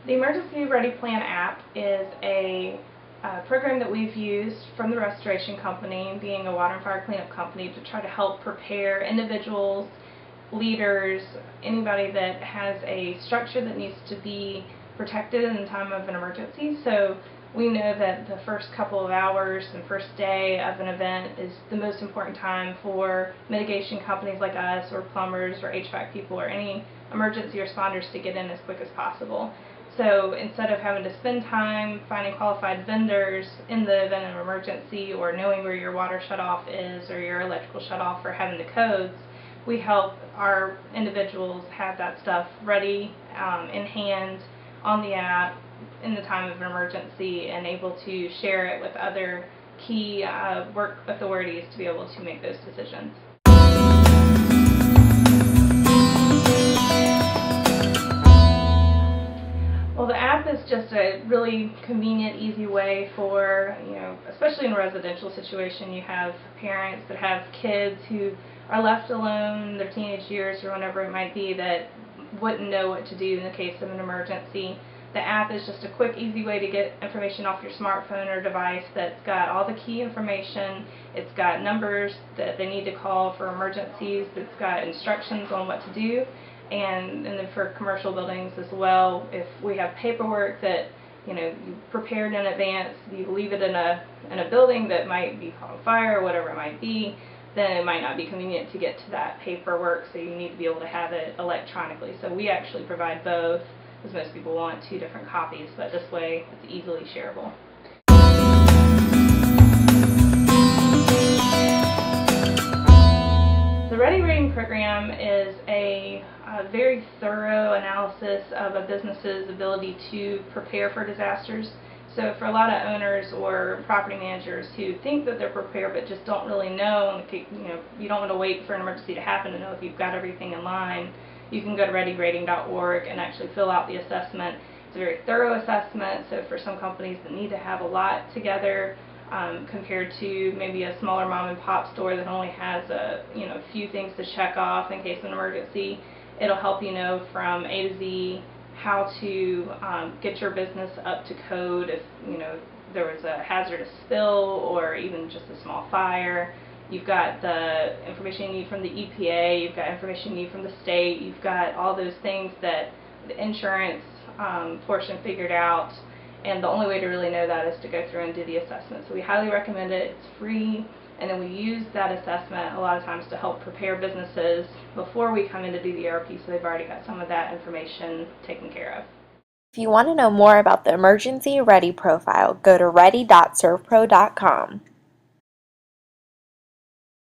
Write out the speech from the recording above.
The Emergency Ready Plan app is a program that we've used from the restoration company, being a water and fire cleanup company, to try to help prepare individuals, leaders, anybody that has a structure that needs to be protected in the time of an emergency. So we know that the first couple of hours and first day of an event is the most important time for mitigation companies like us, or plumbers, or HVAC people, or any emergency responders to get in as quick as possible. So instead of having to spend time finding qualified vendors in the event of an emergency, or knowing where your water shutoff is or your electrical shutoff, or having the codes, we help our individuals have that stuff ready in hand on the app in the time of an emergency, and able to share it with other key work authorities to be able to make those decisions. Well, the app is just a really convenient, easy way for, especially in a residential situation, you have parents that have kids who are left alone in their teenage years or whenever it might be, that wouldn't know what to do in the case of an emergency. The app is just a quick, easy way to get information off your smartphone or device that's got all the key information. It's got numbers that they need to call for emergencies. It's got instructions on what to do. And then for commercial buildings as well, if we have paperwork that you prepared in advance, you leave it in a building that might be on fire or whatever it might be, then it might not be convenient to get to that paperwork, so you need to be able to have it electronically. So we actually provide both, because most people want 2 different copies, but this way it's easily shareable. The Ready Rating program is a very thorough analysis of a business's ability to prepare for disasters. So for a lot of owners or property managers who think that they're prepared but just don't really know, you don't want to wait for an emergency to happen to know if you've got everything in line, you can go to readyrating.org and actually fill out the assessment. It's a very thorough assessment, so for some companies that need to have a lot together, compared to maybe a smaller mom and pop store that only has a few things to check off in case of an emergency, it'll help you know from A to Z how to get your business up to code if there was a hazardous spill or even just a small fire. You've got the information you need from the EPA, you've got information you need from the state, you've got all those things that the insurance portion figured out, and the only way to really know that is to go through and do the assessment. So we highly recommend it. It's free, and then we use that assessment a lot of times to help prepare businesses before we come in to do the ERP, so they've already got some of that information taken care of. If you want to know more about the Emergency Ready profile, go to ready.servpro.com.